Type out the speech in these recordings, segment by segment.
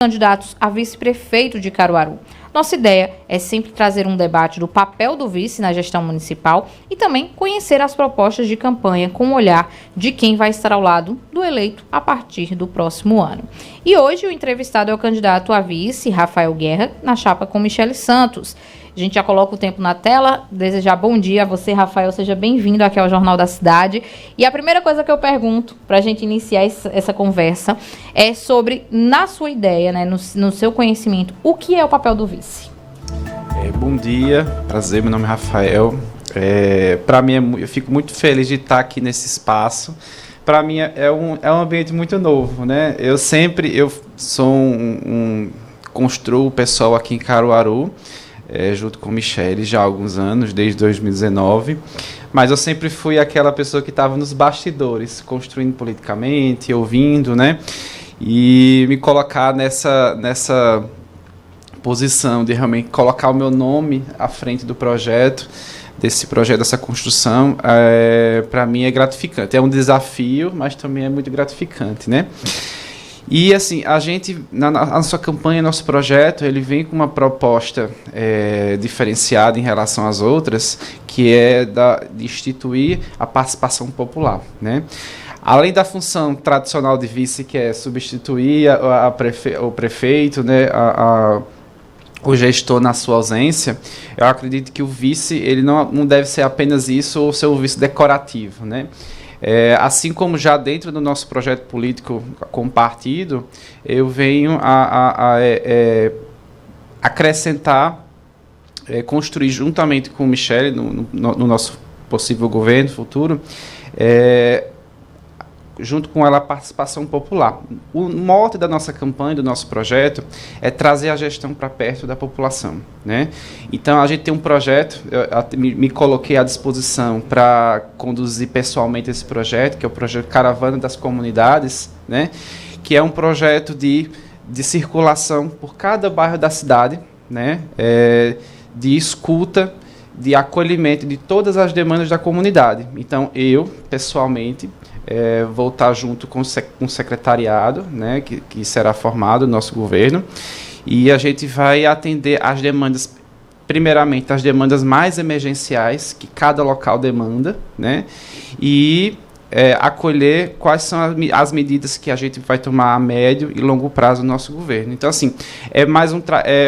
Candidatos a vice-prefeito de Caruaru. Nossa ideia é sempre trazer um debate do papel do vice na gestão municipal e também conhecer as propostas de campanha com o olhar de quem vai estar ao lado do eleito a partir do próximo ano. E hoje o entrevistado é o candidato a vice, Rafael Guerra, na chapa com Michele Santos. A gente já coloca o tempo na tela. Desejar bom dia a você, Rafael. Seja bem-vindo aqui ao Jornal da Cidade. E a primeira coisa que eu pergunto, para a gente iniciar essa conversa, é sobre, na sua ideia, né, no seu conhecimento, o que é o papel do vice? Bom dia, prazer, meu nome é Rafael. Para mim, eu fico muito feliz de estar aqui nesse espaço. Para mim, é um ambiente muito novo, né? Eu construo o pessoal aqui em Caruaru, junto com Michele, já há alguns anos, desde 2019, mas eu sempre fui aquela pessoa que estava nos bastidores, construindo politicamente, ouvindo, né, e me colocar nessa posição de realmente colocar o meu nome à frente do projeto, dessa construção, para mim é gratificante. É um desafio, mas também é muito gratificante, né? E assim, a gente, na nossa campanha, nosso projeto, ele vem com uma proposta diferenciada em relação às outras, que é de instituir a participação popular, né? Além da função tradicional de vice, que é substituir o prefeito, né, o gestor na sua ausência, eu acredito que o vice ele não deve ser apenas isso ou ser um vice decorativo, né? Assim como já dentro do nosso projeto político com o partido, eu venho a acrescentar, construir juntamente com o Michele, no nosso possível governo futuro, junto com ela a participação popular. O mote da nossa campanha, do nosso projeto, é trazer a gestão para perto da população, né? Então, a gente tem um projeto, eu me coloquei à disposição para conduzir pessoalmente esse projeto, que é o projeto Caravana das Comunidades, né? Que é um projeto de circulação por cada bairro da cidade, né? De escuta, de acolhimento de todas as demandas da comunidade. Então, eu, pessoalmente, vou estar junto com o secretariado, né, que será formado no nosso governo, e a gente vai atender as demandas, primeiramente, as demandas mais emergenciais que cada local demanda, né, e acolher quais são as medidas que a gente vai tomar a médio e longo prazo no nosso governo. Então, assim,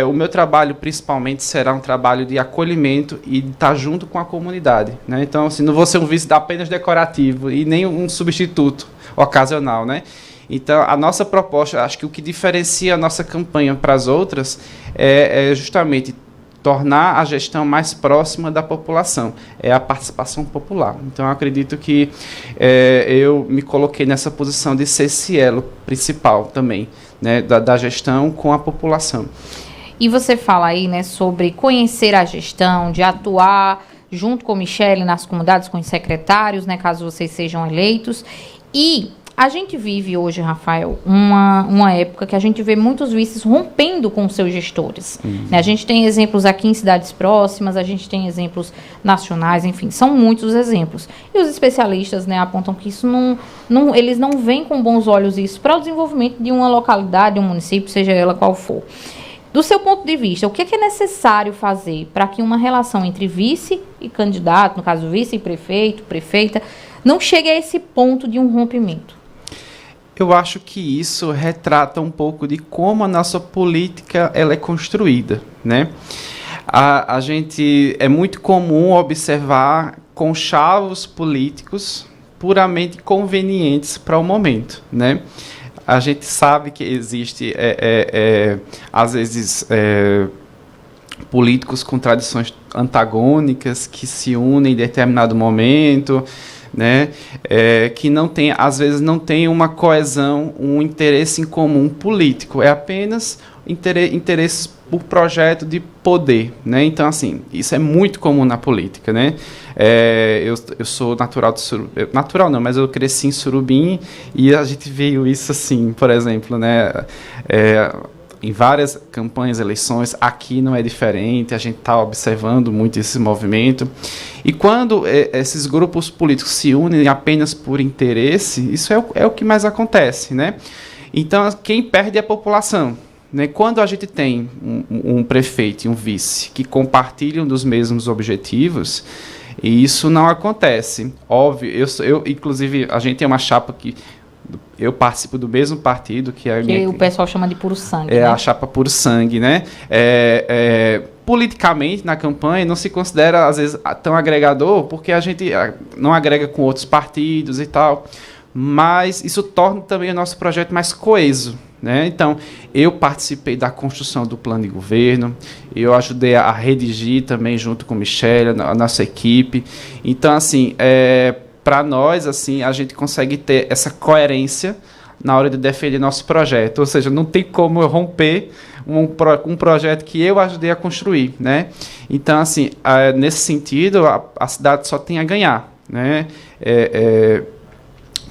o meu trabalho, principalmente, será um trabalho de acolhimento e de estar junto com a comunidade, né? Então, assim, não vou ser um vice apenas decorativo e nem um substituto ocasional, né? Então, a nossa proposta, acho que o que diferencia a nossa campanha para as outras é justamente tornar a gestão mais próxima da população, é a participação popular. Então, eu acredito que eu me coloquei nessa posição de ser esse elo principal também, né, da gestão com a população. E você fala aí, né, sobre conhecer a gestão, de atuar junto com o Michele nas comunidades, com os secretários, né, caso vocês sejam eleitos. E a gente vive hoje, Rafael, uma época que a gente vê muitos vices rompendo com os seus gestores. Né? A gente tem exemplos aqui em cidades próximas, a gente tem exemplos nacionais, enfim, são muitos exemplos. E os especialistas, né, apontam que isso eles não veem com bons olhos isso para o desenvolvimento de uma localidade, de um município, seja ela qual for. Do seu ponto de vista, o que é necessário fazer para que uma relação entre vice e candidato, no caso vice e prefeito, prefeita, não chegue a esse ponto de um rompimento? Eu acho que isso retrata um pouco de como a nossa política ela é construída, né? A gente é muito comum observar conchavos políticos puramente convenientes para o momento, né? A gente sabe que existe, às vezes, políticos com tradições antagônicas que se unem em determinado momento, né, que às vezes não tem uma coesão, um interesse em comum político, é apenas interesses por projeto de poder, né? Então, assim, isso é muito comum na política, né? Eu sou natural de Surubim, natural não, mas eu cresci em Surubim e a gente viu isso assim, por exemplo, né? Em várias campanhas, eleições, aqui não é diferente, a gente está observando muito esse movimento. E quando esses grupos políticos se unem apenas por interesse, isso é o que mais acontece, né? Então, quem perde é a população, né? Quando a gente tem um prefeito e um vice que compartilham dos mesmos objetivos, isso não acontece. Óbvio, inclusive, a gente tem uma chapa que eu participo do mesmo partido, que o pessoal chama de puro sangue. É, né? A chapa puro sangue, né? Politicamente, na campanha, não se considera, às vezes, tão agregador, porque a gente não agrega com outros partidos e tal, mas isso torna também o nosso projeto mais coeso, né? Então, eu participei da construção do plano de governo, eu ajudei a redigir também, junto com Michele, a nossa equipe. Então, assim, para nós, assim, a gente consegue ter essa coerência na hora de defender nosso projeto. Ou seja, não tem como eu romper um projeto que eu ajudei a construir, né? Então, assim, nesse sentido, a cidade só tem a ganhar, né?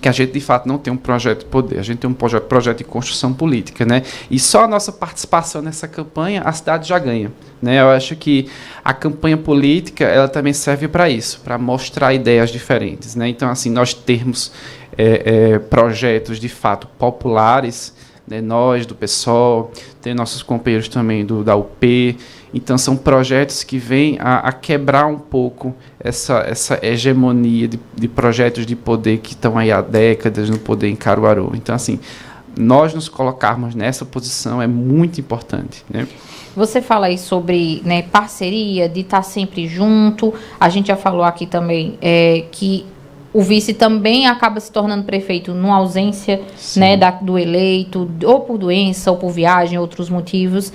Que a gente, de fato, não tem um projeto de poder, a gente tem um projeto de construção política, né? E só a nossa participação nessa campanha, a cidade já ganha, né? Eu acho que a campanha política, ela também serve para isso, para mostrar ideias diferentes, né? Então, assim, nós termos projetos, de fato, populares, né? Nós, do PSOL, tem nossos companheiros também da UP. Então, são projetos que vêm a quebrar um pouco essa hegemonia de projetos de poder que estão aí há décadas no poder em Caruaru. Então, assim, nós nos colocarmos nessa posição é muito importante, né? Você fala aí sobre, né, parceria, de estar sempre junto. A gente já falou aqui também que o vice também acaba se tornando prefeito numa ausência, né, do eleito, ou por doença, ou por viagem, outros motivos.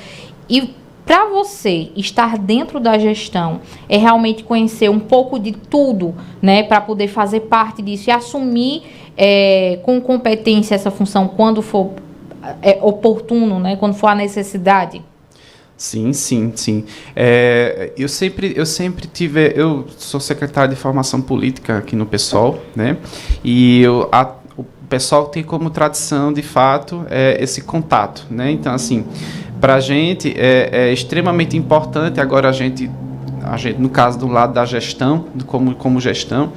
E para você estar dentro da gestão, é realmente conhecer um pouco de tudo, né, para poder fazer parte disso e assumir com competência essa função quando for oportuno, né, quando for a necessidade? Sim. Eu sempre tive... Eu sou secretário de formação política aqui no PSOL, né? E o PSOL tem como tradição, de fato, esse contato, né? Então, assim, para a gente é extremamente importante, agora a gente, no caso do lado da gestão, como gestão,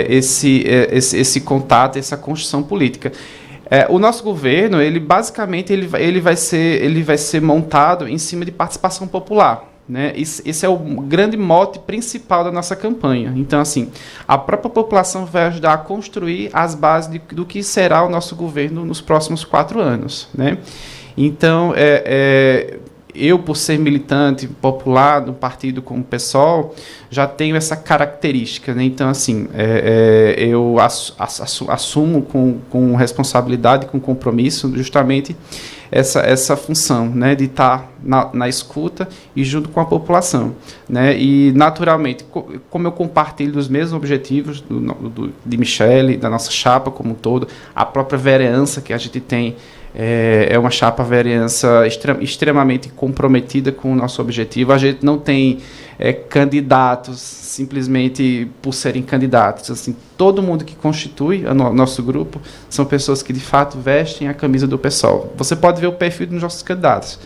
esse contato, essa construção política. O nosso governo, ele basicamente ele vai ser montado em cima de participação popular, né? Esse é o grande mote principal da nossa campanha. Então, assim, a própria população vai ajudar a construir as bases do que será o nosso governo nos próximos 4 anos, né? Então, eu, por ser militante popular no partido como PSOL, já tenho essa característica, né? Então, assim, eu assumo com responsabilidade, com compromisso, justamente essa função, né, de estar na escuta e junto com a população, né? E, naturalmente, como eu compartilho dos mesmos objetivos de Michele, da nossa chapa como um todo, a própria vereança que a gente tem, é uma chapa vereança extremamente comprometida com o nosso objetivo. A gente não tem candidatos simplesmente por serem candidatos. Assim, todo mundo que constitui o nosso grupo são pessoas que, de fato, vestem a camisa do PSOL. Você pode ver o perfil dos nossos candidatos.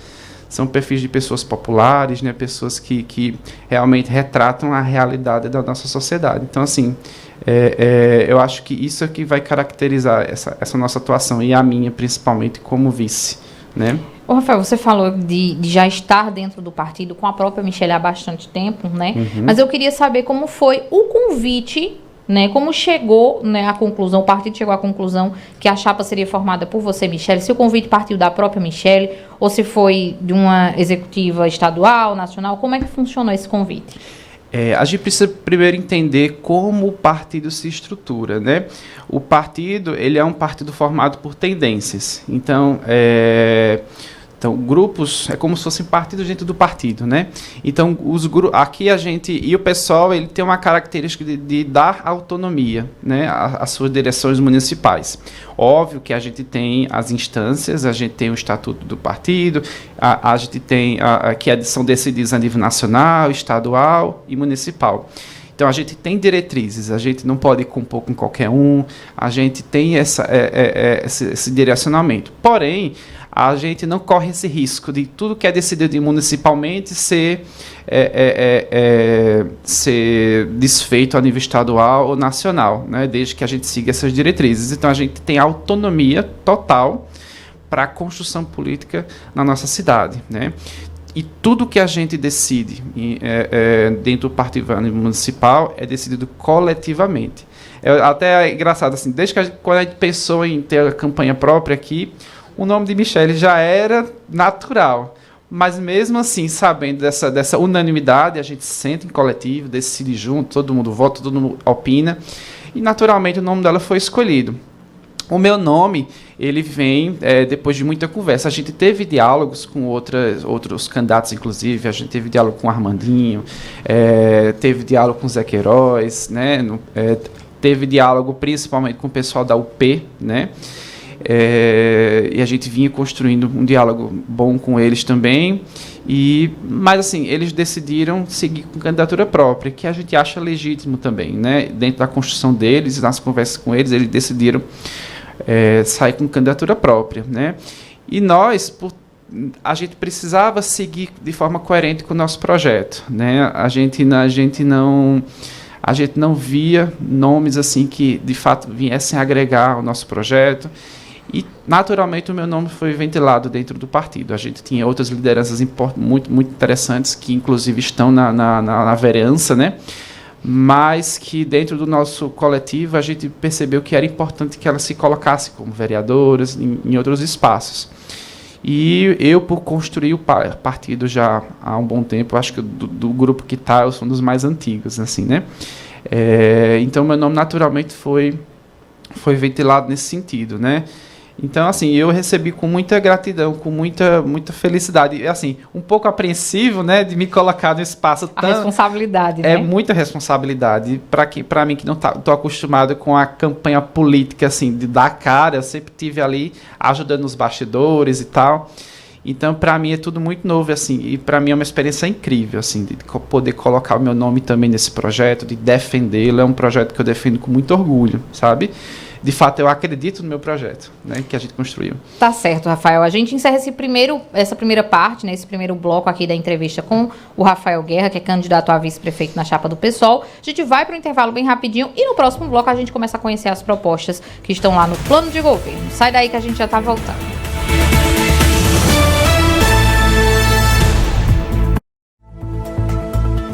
São perfis de pessoas populares, né, pessoas que realmente retratam a realidade da nossa sociedade. Então, assim, eu acho que isso é que vai caracterizar essa nossa atuação, e a minha, principalmente, como vice, né? Ô, Rafael, você falou de já estar dentro do partido com a própria Michele há bastante tempo, né? Uhum. Mas eu queria saber como foi o convite, né? Como chegou, né, à conclusão, o partido chegou à conclusão que a chapa seria formada por você, Michele, se o convite partiu da própria Michele ou se foi de uma executiva estadual, nacional, como é que funcionou esse convite? A gente precisa primeiro entender como o partido se estrutura, né? O partido, ele é um partido formado por tendências. Então, grupos é como se fossem partidos dentro do partido, né? Então, aqui a gente e o pessoal, ele tem uma característica de dar autonomia, né, às suas direções municipais. Óbvio que a gente tem as instâncias, a gente tem o estatuto do partido, a gente tem que são decididas a nível nacional, estadual e municipal. Então, a gente tem diretrizes, a gente não pode compor com qualquer um, a gente tem esse direcionamento. Porém, a gente não corre esse risco de tudo que é decidido municipalmente ser desfeito a nível estadual ou nacional, né, desde que a gente siga essas diretrizes. Então, a gente tem autonomia total para a construção política na nossa cidade, né? E tudo que a gente decide dentro do Partido Municipal é decidido coletivamente. Até é engraçado, assim, desde que quando a gente pensou em ter a campanha própria aqui, o nome de Michele já era natural. Mas mesmo assim, sabendo dessa unanimidade, a gente senta em coletivo, decide junto, todo mundo vota, todo mundo opina, e naturalmente o nome dela foi escolhido. O meu nome, ele vem depois de muita conversa. A gente teve diálogos com outros candidatos, inclusive. A gente teve diálogo com o Armandinho, teve diálogo com o Zé Queiroz, né? Teve diálogo principalmente com o pessoal da UP, né? E a gente vinha construindo um diálogo bom com eles também. Mas assim, eles decidiram seguir com candidatura própria, que a gente acha legítimo também, né? Dentro da construção deles, nas conversas com eles decidiram sair com candidatura própria, né? E nós, a gente precisava seguir de forma coerente com o nosso projeto, né? A gente não via nomes assim que de fato viessem agregar ao nosso projeto. E, naturalmente, o meu nome foi ventilado dentro do partido. A gente tinha outras lideranças muito, muito interessantes, que inclusive estão na vereança, né? Mas que dentro do nosso coletivo a gente percebeu que era importante que elas se colocassem como vereadoras em outros espaços. E eu, por construir o partido já há um bom tempo, acho que do grupo que está, eu sou um dos mais antigos, assim, né? Então, meu nome naturalmente foi ventilado nesse sentido, né? Então, assim, eu recebi com muita gratidão, com muita felicidade. Assim, um pouco apreensivo, né, de me colocar no espaço tão... A responsabilidade, né? É muita responsabilidade. Para mim, que não estou acostumado com a campanha política, assim, de dar cara, eu sempre estive ali ajudando nos bastidores e tal. Então, para mim, é tudo muito novo, assim, e para mim é uma experiência incrível, assim, de poder colocar o meu nome também nesse projeto, de defendê-lo. É um projeto que eu defendo com muito orgulho, sabe? De fato, eu acredito no meu projeto, né, que a gente construiu. Tá certo, Rafael. A gente encerra essa primeira parte, né, esse primeiro bloco aqui da entrevista com o Rafael Guerra, que é candidato a vice-prefeito na chapa do PSOL. A gente vai para o intervalo bem rapidinho e no próximo bloco a gente começa a conhecer as propostas que estão lá no plano de governo. Sai daí que a gente já está voltando.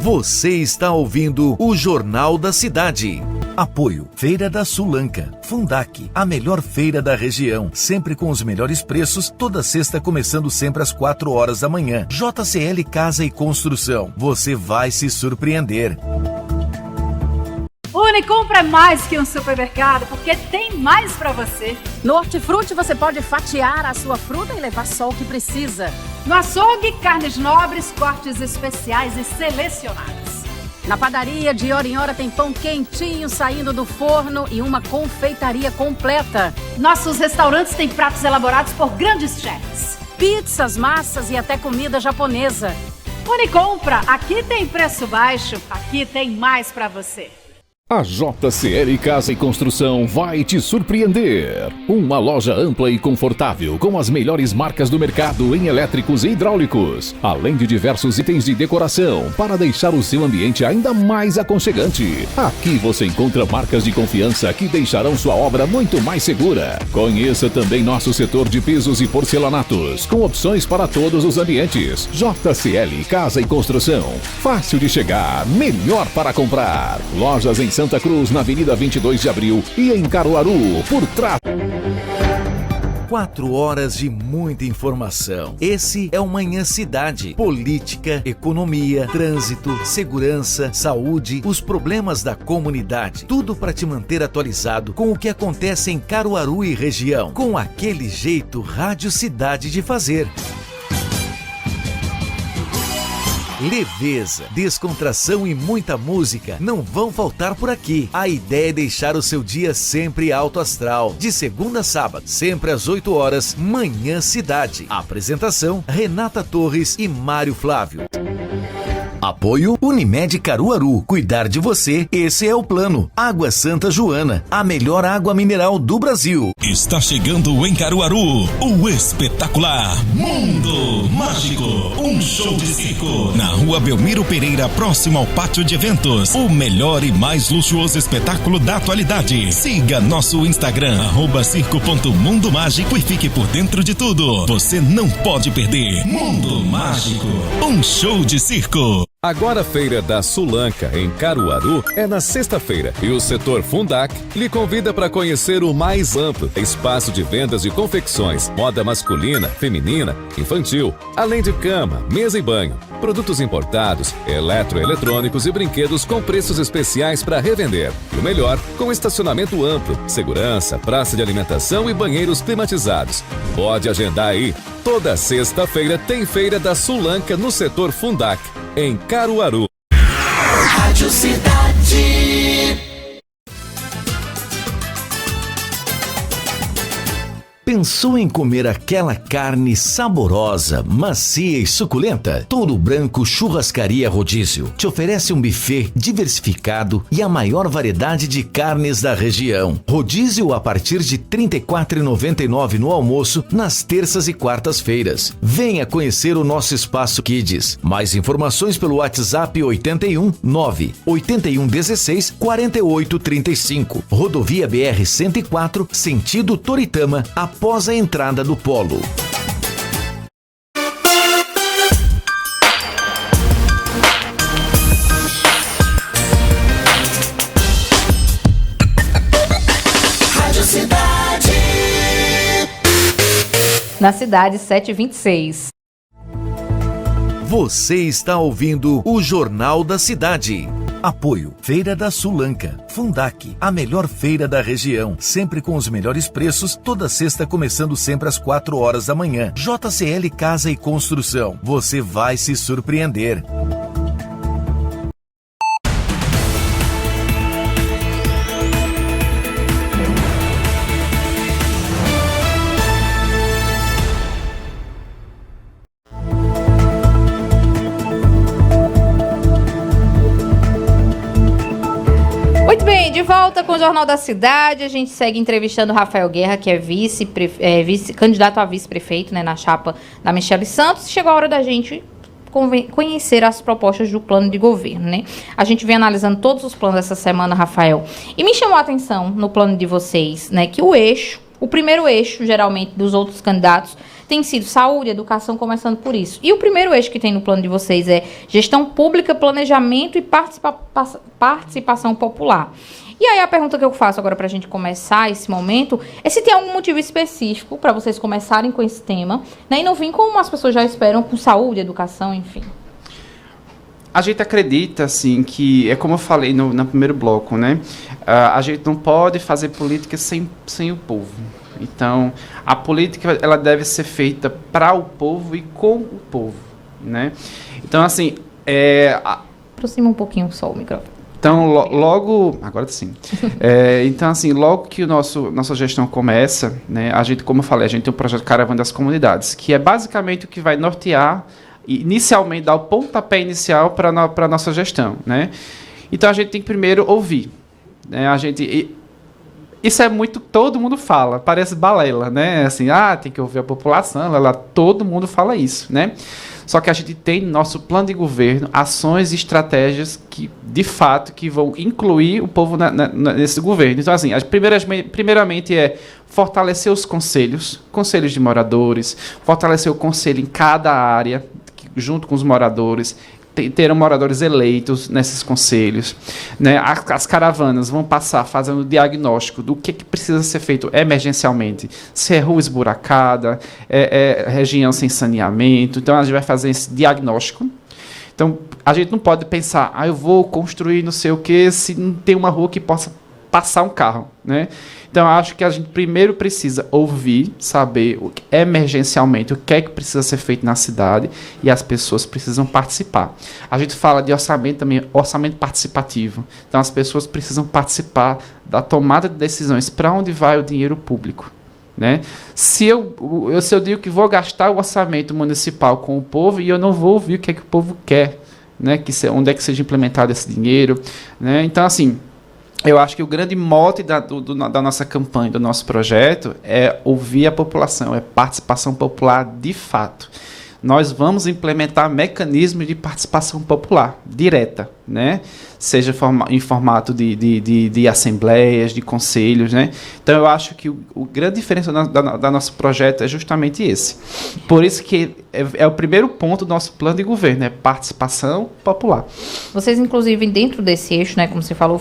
Você está ouvindo o Jornal da Cidade. Apoio Feira da Sulanca, Fundac, a melhor feira da região, sempre com os melhores preços, toda sexta começando sempre às 4 horas da manhã. JCL Casa e Construção, você vai se surpreender. Unicompra é mais que um supermercado, porque tem mais pra você. No Hortifruti você pode fatiar a sua fruta e levar só o que precisa. No açougue, carnes nobres, cortes especiais e selecionados. Na padaria, de hora em hora tem pão quentinho saindo do forno e uma confeitaria completa. Nossos restaurantes têm pratos elaborados por grandes chefs. Pizzas, massas e até comida japonesa. Unicompra, aqui tem preço baixo, aqui tem mais pra você. A JCL Casa e Construção vai te surpreender. Uma loja ampla e confortável com as melhores marcas do mercado em elétricos e hidráulicos, além de diversos itens de decoração para deixar o seu ambiente ainda mais aconchegante. Aqui você encontra marcas de confiança que deixarão sua obra muito mais segura. Conheça também nosso setor de pisos e porcelanatos, com opções para todos os ambientes. JCL Casa e Construção. Fácil de chegar, melhor para comprar. Lojas em Santa Cruz, na Avenida 22 de Abril e em Caruaru, por trás. 4 horas de muita informação. Esse é o Manhã Cidade. Política, economia, trânsito, segurança, saúde, os problemas da comunidade. Tudo para te manter atualizado com o que acontece em Caruaru e região. Com aquele jeito Rádio Cidade de fazer. Leveza, descontração e muita música não vão faltar por aqui. A ideia é deixar o seu dia sempre alto astral. De segunda a sábado, sempre às 8 horas, Manhã Cidade. Apresentação, Renata Torres e Mário Flávio. Apoio Unimed Caruaru. Cuidar de você, esse é o plano. Água Santa Joana, a melhor água mineral do Brasil. Está chegando em Caruaru o espetacular Mundo Mágico. Um Um show de circo na Rua Belmiro Pereira, próximo ao pátio de eventos. O melhor e mais luxuoso espetáculo da atualidade. Siga nosso Instagram, @circo.mundomágico e fique por dentro de tudo. Você não pode perder. Mundo Mágico, um show de circo. Agora a Feira da Sulanca, em Caruaru, é na sexta-feira e o setor Fundac lhe convida para conhecer o mais amplo espaço de vendas de confecções, moda masculina, feminina, infantil, além de cama, mesa e banho, produtos importados, eletroeletrônicos e brinquedos com preços especiais para revender. E o melhor, com estacionamento amplo, segurança, praça de alimentação e banheiros climatizados. Pode agendar aí. Toda sexta-feira tem Feira da Sulanca no setor Fundac, em Caruaru. Rádio Cidade. Pensou em comer aquela carne saborosa, macia e suculenta? Touro Branco Churrascaria Rodízio te oferece um buffet diversificado e a maior variedade de carnes da região. Rodízio a partir de R$ 34,99 no almoço, nas terças e quartas-feiras. Venha conhecer o nosso espaço Kids. Mais informações pelo WhatsApp 81 9 81 16 48 35. Rodovia BR 104, sentido Toritama, após a entrada do polo. Rádio Cidade. Na cidade, 7h26. Você está ouvindo o Jornal da Cidade. Apoio Feira da Sulanca, Fundac, a melhor feira da região, sempre com os melhores preços, toda sexta começando sempre às 4 horas da manhã. JCL Casa e Construção, você vai se surpreender. Muito bem, de volta com o Jornal da Cidade. A gente segue entrevistando o Rafael Guerra, que é candidato a vice-prefeito, né, na chapa da Michele Santos. Chegou a hora da gente conhecer as propostas do plano de governo, né? A gente vem analisando todos os planos essa semana, Rafael. E me chamou a atenção no plano de vocês, né, que o primeiro eixo, geralmente, dos outros candidatos tem sido saúde, educação, começando por isso. E o primeiro eixo que tem no plano de vocês é gestão pública, planejamento e participação popular. E aí a pergunta que eu faço agora para a gente começar esse momento é se tem algum motivo específico para vocês começarem com esse tema, né, e não vir como as pessoas já esperam, com saúde, educação, enfim. A gente acredita, assim, que, é como eu falei no primeiro bloco, né? A gente não pode fazer política sem o povo. Então, a política, ela deve ser feita para o povo e com o povo, né? Então, assim... Aproxima um pouquinho só o microfone. Então, logo... Agora sim. Então, assim, logo que nossa gestão começa, né? A gente, como eu falei, a gente tem um projeto Caravana das Comunidades, que é basicamente o que vai nortear, inicialmente, dar o pontapé inicial para a nossa gestão, né? Então, a gente tem que primeiro ouvir, né? Isso é muito, todo mundo fala, parece balela, né? Assim, tem que ouvir a população, todo mundo fala isso, né? Só que a gente tem no nosso plano de governo ações e estratégias que, de fato, que vão incluir o povo nesse governo. Então, assim, primeiramente é fortalecer os conselhos de moradores, fortalecer o conselho em cada área, junto com os moradores, terão moradores eleitos nesses conselhos, né? As caravanas vão passar fazendo diagnóstico do que precisa ser feito emergencialmente, se é rua esburacada, região sem saneamento. Então a gente vai fazer esse diagnóstico. Então a gente não pode pensar, eu vou construir não sei o que se não tem uma rua que possa passar um carro, né? Então, acho que a gente primeiro precisa ouvir, saber emergencialmente o que é que precisa ser feito na cidade e as pessoas precisam participar. A gente fala de orçamento também, orçamento participativo. Então, as pessoas precisam participar da tomada de decisões para onde vai o dinheiro público, né? Se eu digo que vou gastar o orçamento municipal com o povo e eu não vou ouvir o que é que o povo quer, né? Onde é que seja implementado esse dinheiro, né? Então, assim... Eu acho que o grande mote da nossa campanha, do nosso projeto, é ouvir a população, é participação popular de fato. nós vamos implementar mecanismos de participação popular direta, né? Seja em formato de assembleias, de conselhos, né? Então, eu acho que o grande diferença da nosso projeto é justamente esse. Por isso que é o primeiro ponto do nosso plano de governo, é participação popular. Vocês, inclusive, dentro desse eixo, né, como você falou,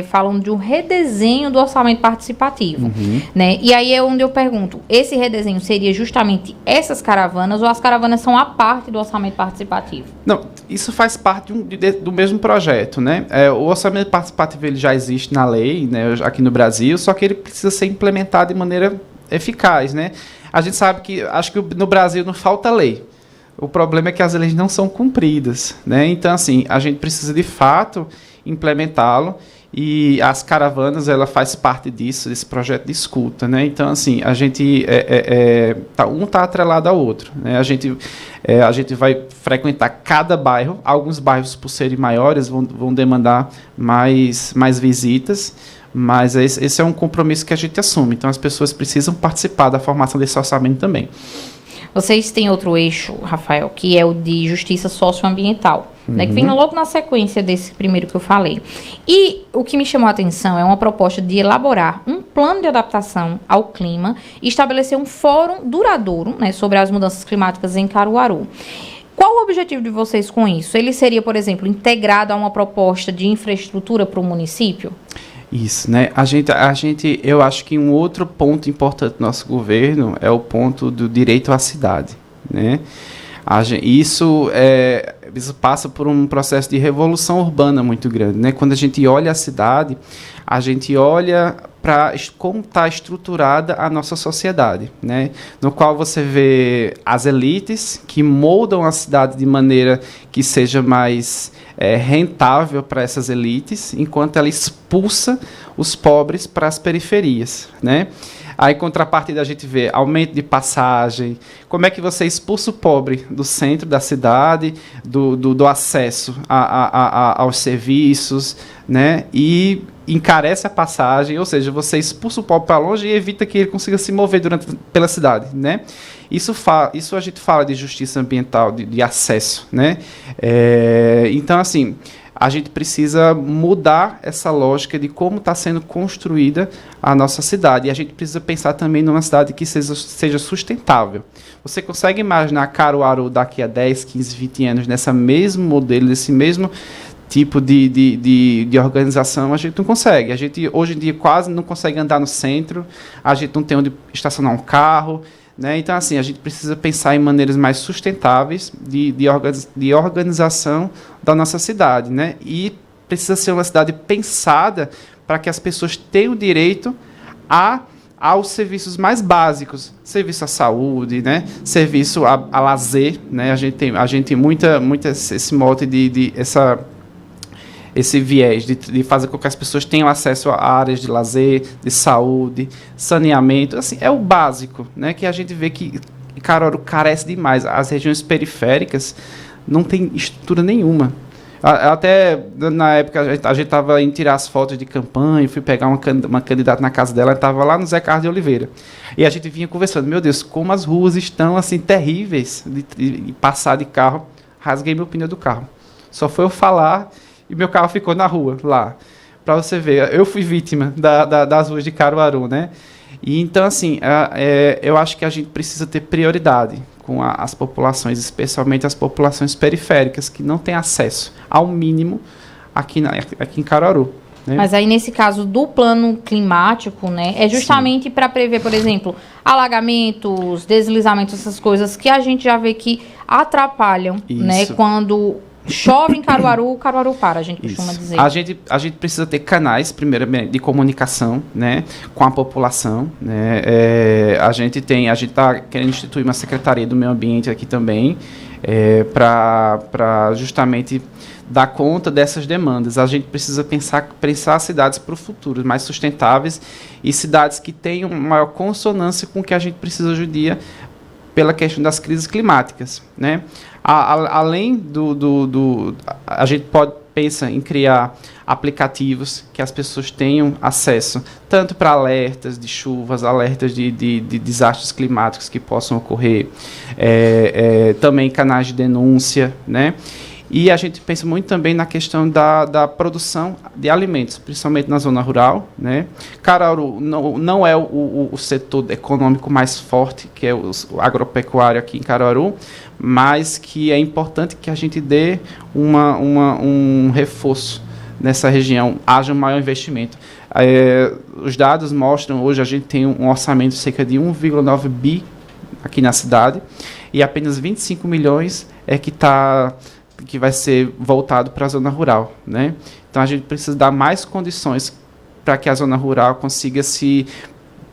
falam de um redesenho do orçamento participativo, né? E aí é onde eu pergunto, esse redesenho seria justamente essas caravanas ou as caravanas são a parte do orçamento participativo? Não, isso faz parte do mesmo projeto, né? O orçamento participativo ele já existe na lei, né, aqui no Brasil, só que ele precisa ser implementado de maneira eficaz, né? A gente sabe que, acho que no Brasil não falta lei. O problema é que as leis não são cumpridas, né? Então, assim, a gente precisa de fato implementá-lo e as caravanas, ela faz parte disso, desse projeto de escuta, né? Então, assim, a gente um está atrelado ao outro, né? A gente vai frequentar cada bairro. Alguns bairros, por serem maiores, vão demandar mais visitas, mas esse é um compromisso que a gente assume. Então, as pessoas precisam participar da formação desse orçamento também. Vocês têm outro eixo, Rafael, que é o de justiça socioambiental, né, que vem logo na sequência desse primeiro que eu falei. E o que me chamou a atenção é uma proposta de elaborar um plano de adaptação ao clima e estabelecer um fórum duradouro, né, sobre as mudanças climáticas em Caruaru. Qual o objetivo de vocês com isso? Ele seria, por exemplo, integrado a uma proposta de infraestrutura para o município? Isso, né? Eu acho que um outro ponto importante do nosso governo é o ponto do direito à cidade, né? Isso passa por um processo de revolução urbana muito grande, né? Quando a gente olha a cidade, a gente olha para como está estruturada a nossa sociedade, né? No qual você vê as elites que moldam a cidade de maneira que seja mais rentável para essas elites, enquanto ela expulsa os pobres para as periferias, né? Aí, em contrapartida, a gente vê aumento de passagem. Como é que você expulsa o pobre do centro da cidade, do acesso aos serviços, né? E encarece a passagem, ou seja, você expulsa o pobre para longe e evita que ele consiga se mover pela cidade, né? Isso a gente fala de justiça ambiental, de acesso, né? Então, assim, a gente precisa mudar essa lógica de como está sendo construída a nossa cidade. E a gente precisa pensar também numa cidade que seja sustentável. Você consegue imaginar Caruaru daqui a 10, 15, 20 anos nesse mesmo modelo, nesse mesmo tipo de organização? A gente não consegue. A gente, hoje em dia, quase não consegue andar no centro. A gente não tem onde estacionar um carro, né? Então, assim, a gente precisa pensar em maneiras mais sustentáveis de organização da nossa cidade, né? E precisa ser uma cidade pensada para que as pessoas tenham direito aos serviços mais básicos, serviço à saúde, né? Serviço a lazer, né? A gente tem muito esse mote esse viés de fazer com que as pessoas tenham acesso a áreas de lazer, de saúde, saneamento. Assim, é o básico, né, que a gente vê que Caruaru carece demais. As regiões periféricas não tem estrutura nenhuma. Até na época a gente estava indo tirar as fotos de campanha, fui pegar uma candidata na casa dela, estava lá no Zé Carlos de Oliveira. E a gente vinha conversando, meu Deus, como as ruas estão assim terríveis de passar de carro. Rasguei meu pneu do carro. Só foi eu falar e meu carro ficou na rua, lá. Para você ver, eu fui vítima das ruas de Caruaru, né? E então, assim, eu acho que a gente precisa ter prioridade com as populações, especialmente as populações periféricas, que não têm acesso ao mínimo aqui em Caruaru, né? Mas aí, nesse caso do plano climático, né, é justamente para prever, por exemplo, alagamentos, deslizamentos, essas coisas que a gente já vê que atrapalham, né, quando chove em Caruaru, Caruaru para, a gente costuma dizer. A gente precisa ter canais, primeiramente, de comunicação, né, com a população, né? A gente está querendo instituir uma secretaria do meio ambiente aqui também, para justamente dar conta dessas demandas. A gente precisa pensar cidades para o futuro, mais sustentáveis e cidades que tenham maior consonância com o que a gente precisa hoje em dia pela questão das crises climáticas, né? Além a gente pensa em criar aplicativos que as pessoas tenham acesso, tanto para alertas de chuvas, alertas de desastres climáticos que possam ocorrer, também canais de denúncia, né? E a gente pensa muito também na questão da produção de alimentos, principalmente na zona rural, né? Caruaru não é o setor econômico mais forte, que é o agropecuário aqui em Caruaru, mas que é importante que a gente dê um reforço nessa região, haja um maior investimento. Os dados mostram, hoje a gente tem um orçamento de cerca de 1,9 bi aqui na cidade, e apenas 25 milhões que vai ser voltado para a zona rural, né? Então a gente precisa dar mais condições para que a zona rural consiga se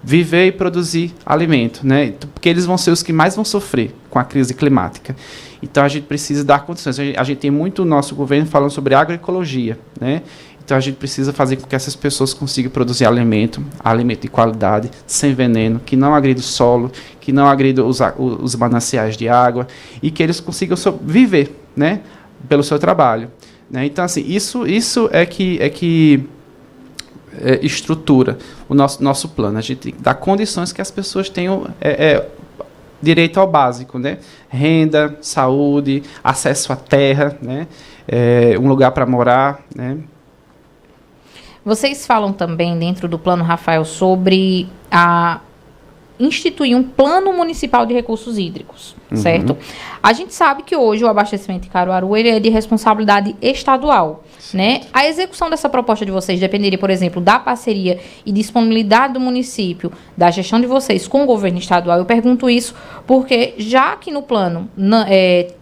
viver e produzir alimento, né? Porque eles vão ser os que mais vão sofrer com a crise climática. Então a gente precisa dar condições. A gente tem muito o nosso governo falando sobre agroecologia, né? Então a gente precisa fazer com que essas pessoas consigam produzir alimento de qualidade, sem veneno, que não agrida o solo, que não agrida os mananciais de água e que eles consigam viver, né, pelo seu trabalho, né? Então assim, isso é que estrutura o nosso plano. A gente dá condições que as pessoas tenham direito ao básico, né? Renda, saúde, acesso à terra, né? Um lugar para morar, né? Vocês falam também, dentro do plano, Rafael, sobre instituir um plano municipal de recursos hídricos, certo? A gente sabe que hoje o abastecimento de Caruaru ele é de responsabilidade estadual, né? A execução dessa proposta de vocês dependeria, por exemplo, da parceria e disponibilidade do município, da gestão de vocês com o governo estadual. Eu pergunto isso porque, já que no plano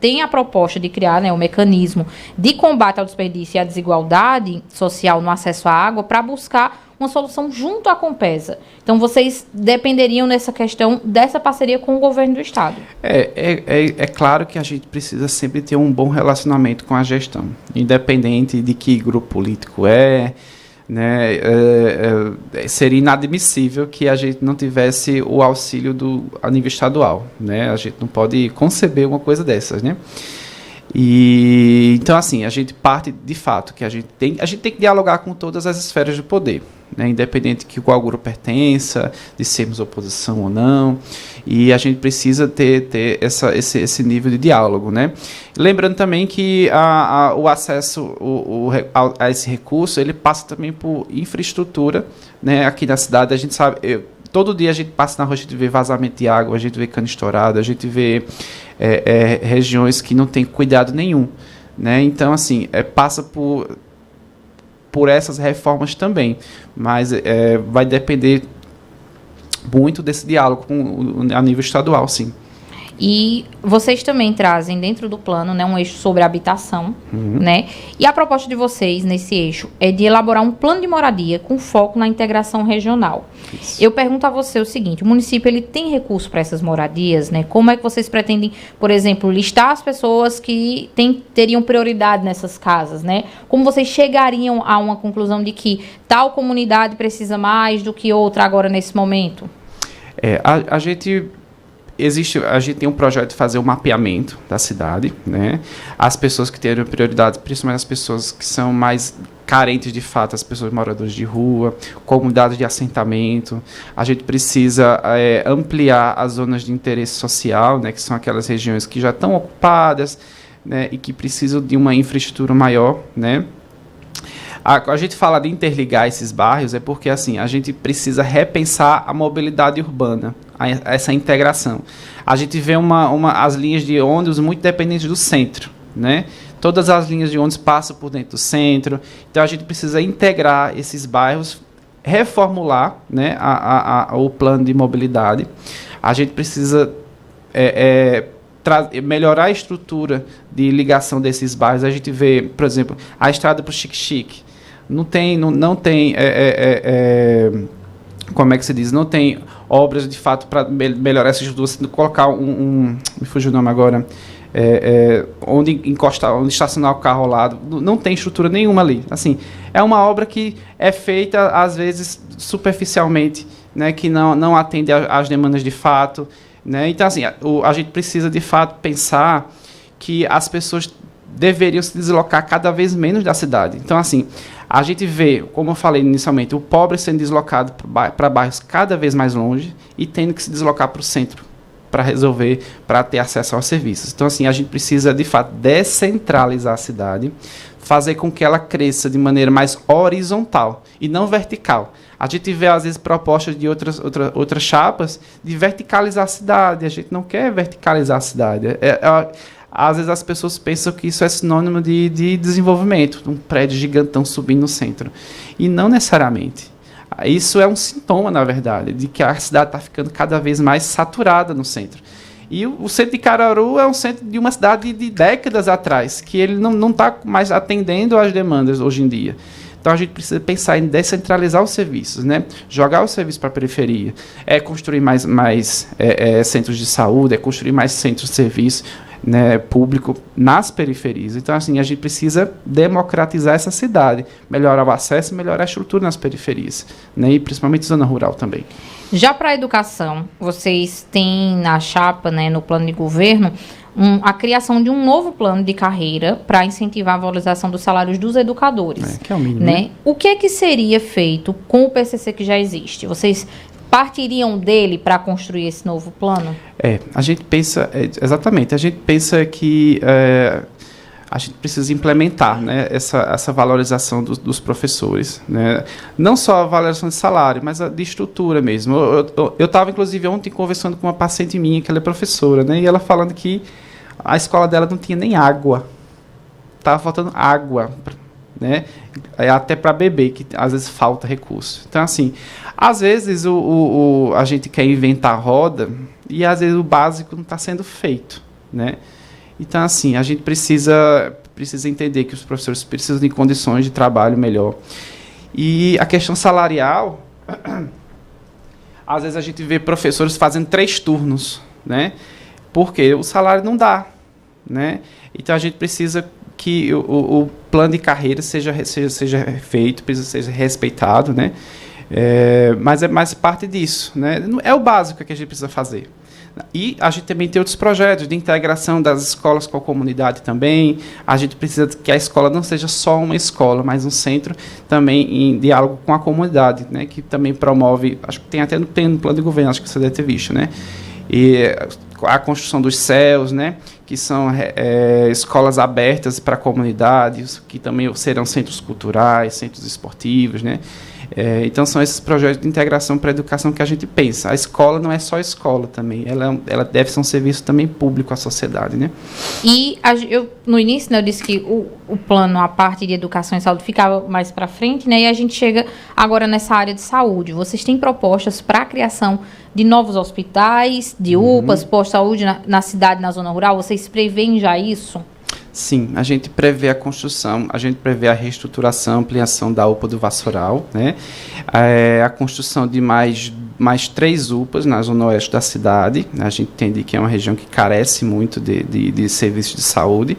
tem a proposta de criar, né, o mecanismo de combate ao desperdício e à desigualdade social no acesso à água para buscar uma solução junto à Compesa. Então, vocês dependeriam nessa questão dessa parceria com o governo do estado. É claro que a gente precisa sempre ter um bom relacionamento com a gestão, independente de que grupo político né? Seria inadmissível que a gente não tivesse o auxílio a nível estadual, né? A gente não pode conceber uma coisa dessas, né? Então, assim, a gente parte de fato que a gente tem que dialogar com todas as esferas do poder, né, independente de qual grupo pertença, de sermos oposição ou não, e a gente precisa ter esse nível de diálogo, né? Lembrando também que o acesso a esse recurso, ele passa também por infraestrutura, né? Aqui na cidade a gente sabe, todo dia a gente passa na rua, a gente vê vazamento de água, a gente vê cano estourado, a gente vê regiões que não tem cuidado nenhum, né? Então, assim, passa por essas reformas também, mas vai depender muito desse diálogo a nível estadual, sim. E vocês também trazem dentro do plano, né, um eixo sobre habitação, né? E a proposta de vocês nesse eixo é de elaborar um plano de moradia com foco na integração regional. Isso. Eu pergunto a você o seguinte: o município ele tem recurso para essas moradias, né? Como é que vocês pretendem, por exemplo, listar as pessoas que teriam prioridade nessas casas, né? Como vocês chegariam a uma conclusão de que tal comunidade precisa mais do que outra agora nesse momento? A gente tem um projeto de fazer um mapeamento da cidade, né? As pessoas que teriam prioridade, principalmente as pessoas que são mais carentes de fato, as pessoas moradoras de rua, comunidades de assentamento. A gente precisa ampliar as zonas de interesse social, né? Que são aquelas regiões que já estão ocupadas, né? E que precisam de uma infraestrutura maior, né? A gente fala de interligar esses bairros porque assim, a gente precisa repensar a mobilidade urbana, essa integração. A gente vê as linhas de ônibus muito dependentes do centro, né? Todas as linhas de ônibus passam por dentro do centro, então a gente precisa integrar esses bairros, reformular, né, o plano de mobilidade. A gente precisa melhorar a estrutura de ligação desses bairros. A gente vê, por exemplo, a estrada para o Xique-Xique. Não tem como é que se diz? Não tem obras de fato para melhorar essa estrutura, colocar me fugiu o nome agora, onde estacionar o carro ao lado. Não tem estrutura nenhuma ali. Assim, é uma obra que é feita às vezes superficialmente, né, que não atende às demandas de fato, né? Então assim, a gente precisa de fato pensar que as pessoas deveriam se deslocar cada vez menos da cidade. Então, assim, a gente vê, como eu falei inicialmente, o pobre sendo deslocado para bairros cada vez mais longe e tendo que se deslocar para o centro para resolver, para ter acesso aos serviços. Então, assim, a gente precisa, de fato, descentralizar a cidade, fazer com que ela cresça de maneira mais horizontal e não vertical. A gente vê, às vezes, propostas de outras chapas de verticalizar a cidade. A gente não quer verticalizar a cidade. Às vezes as pessoas pensam que isso é sinônimo de desenvolvimento, um prédio gigantão subindo no centro. E não necessariamente. Isso é um sintoma, na verdade, de que a cidade está ficando cada vez mais saturada no centro. E o centro de Caruaru é um centro de uma cidade de décadas atrás, que ele não está mais atendendo às demandas hoje em dia. Então a gente precisa pensar em descentralizar os serviços, né? Jogar os serviços para a periferia, construir mais centros de saúde, construir mais centros de serviço, né, público nas periferias. Então, assim, a gente precisa democratizar essa cidade, melhorar o acesso, melhorar a estrutura nas periferias, né, e principalmente zona rural também. Já para a educação, vocês têm na chapa, né, no plano de governo, a criação de um novo plano de carreira para incentivar a valorização dos salários dos educadores. Que é o mínimo, né? O que seria feito com o PCC que já existe? Vocês partiriam dele para construir esse novo plano? A gente pensa, exatamente, a gente pensa que a gente precisa implementar, né, essa valorização dos professores, né? Não só a valorização de salário, mas a de estrutura mesmo. Eu estava, inclusive, ontem conversando com uma paciente minha, que ela é professora, né, e ela falando que a escola dela não tinha nem água. Estava faltando água, né, até para beber, que às vezes falta recurso. Então, assim, às vezes a gente quer inventar a roda e às vezes o básico não está sendo feito, né? Então, assim, a gente precisa entender que os professores precisam de condições de trabalho melhor. E a questão salarial, às vezes a gente vê professores fazendo 3 turnos, né? Porque o salário não dá, né? Então, a gente precisa que o plano de carreira seja feito, precisa ser respeitado, né? Mas é mais parte disso, né? É o básico que a gente precisa fazer. E a gente também tem outros projetos de integração das escolas com a comunidade também. A gente precisa que a escola não seja só uma escola, mas um centro também em diálogo com a comunidade, né? Que também promove, acho que tem até no plano de governo, acho que você deve ter visto, né? E a construção dos CELs, né, que são escolas abertas para a comunidade, que também serão centros culturais, centros esportivos, né? Então, são esses projetos de integração para a educação que a gente pensa. A escola não é só escola também, ela deve ser um serviço também público à sociedade, né? E no início, né, eu disse que o plano, a parte de educação e saúde, ficava mais para frente, né? E a gente chega agora nessa área de saúde. Vocês têm propostas para a criação de novos hospitais, de UPAs, postos de saúde na cidade, na zona rural? Vocês preveem já isso? Sim, a gente prevê a construção, a gente prevê a reestruturação, ampliação da UPA do Vassoural, né? A construção de mais 3 UPAs na zona oeste da cidade. A gente entende que é uma região que carece muito de serviços de saúde.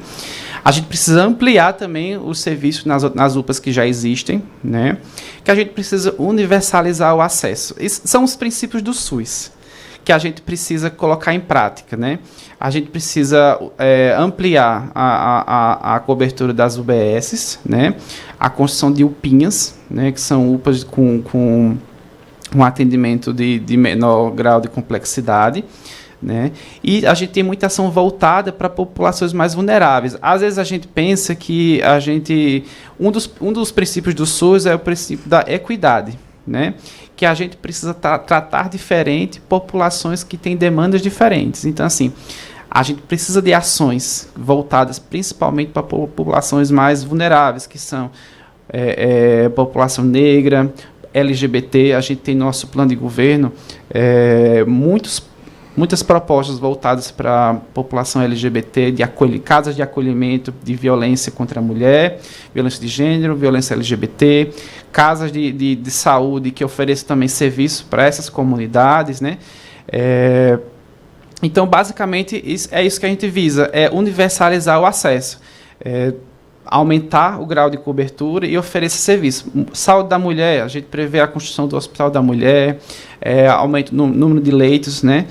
A gente precisa ampliar também os serviços nas UPAs que já existem, né? Que a gente precisa universalizar o acesso. Esses são os princípios do SUS, que a gente precisa colocar em prática, né? A gente precisa ampliar a cobertura das UBSs, né? A construção de UPinhas, né? Que são UPAs com um atendimento de menor grau de complexidade, né? E a gente tem muita ação voltada para populações mais vulneráveis. Às vezes a gente pensa que um dos princípios do SUS é o princípio da equidade, né? Que a gente precisa tratar diferente populações que têm demandas diferentes. Então, assim, a gente precisa de ações voltadas principalmente para populações mais vulneráveis, que são população negra, LGBT. A gente tem no nosso plano de governo muitas propostas voltadas para a população LGBT, casas de acolhimento de violência contra a mulher, violência de gênero, violência LGBT, casas de saúde que ofereçam também serviço para essas comunidades, né? Então, basicamente, é isso que a gente visa, é universalizar o acesso, aumentar o grau de cobertura e oferecer serviço. Saúde da mulher, a gente prevê a construção do Hospital da Mulher, aumento no número de leitos, né,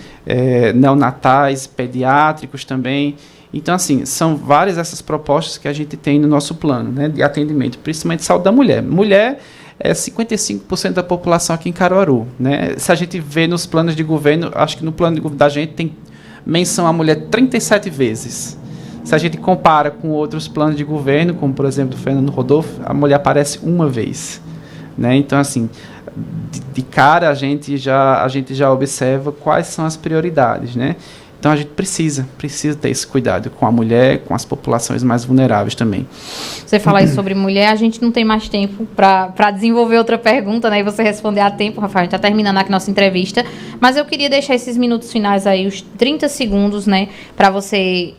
neonatais, pediátricos também, Então, assim, são várias essas propostas que a gente tem no nosso plano, né, de atendimento, principalmente saúde da mulher. Mulher é 55% da população aqui em Caruaru, né? Se a gente vê nos planos de governo, acho que no plano de governo da gente tem menção à mulher 37 vezes. Se a gente compara com outros planos de governo, como por exemplo do Fernando Rodolfo, a mulher aparece uma vez, né? Então, assim, de cara a gente já observa quais são as prioridades, né? Então a gente precisa ter esse cuidado com a mulher, com as populações mais vulneráveis também. Você falar isso sobre mulher, a gente não tem mais tempo para desenvolver outra pergunta, né? E você responder a tempo, Rafael. A gente está terminando aqui nossa entrevista. Mas eu queria deixar esses minutos finais aí, os 30 segundos, né? Para você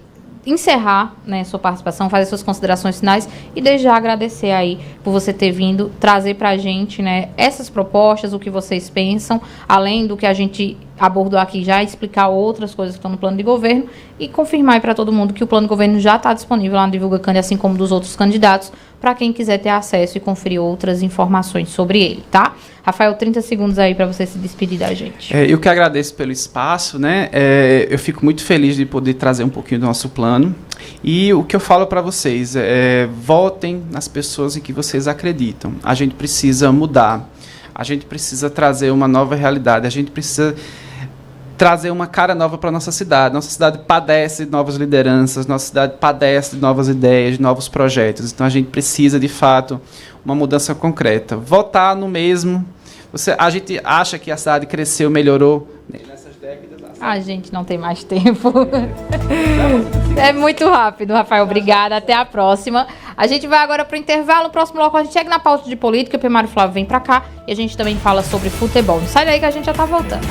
encerrar, né, sua participação, fazer suas considerações finais e desde já agradecer aí por você ter vindo trazer para a gente, né, essas propostas, o que vocês pensam, além do que a gente abordou aqui já, explicar outras coisas que estão no plano de governo e confirmar aí para todo mundo que o plano de governo já está disponível lá no Divulga Cândido, assim como dos outros candidatos, para quem quiser ter acesso e conferir outras informações sobre ele, tá? Rafael, 30 segundos aí para você se despedir da gente. Eu que agradeço pelo espaço, né? Eu fico muito feliz de poder trazer um pouquinho do nosso plano. E o que eu falo para vocês é votem nas pessoas em que vocês acreditam. A gente precisa mudar. A gente precisa trazer uma nova realidade. A gente precisa trazer uma cara nova para a nossa cidade. Nossa cidade padece de novas lideranças, nossa cidade padece de novas ideias, de novos projetos. Então, a gente precisa, de fato, uma mudança concreta. Votar no mesmo. A gente acha que a cidade cresceu, melhorou nessas décadas. A gente não tem mais tempo. É muito rápido, Rafael. Obrigada. Até a próxima. A gente vai agora para o intervalo. No próximo bloco a gente chega na pauta de política. O Mário Flávio vem para cá e a gente também fala sobre futebol. Não sai daí que a gente já está voltando.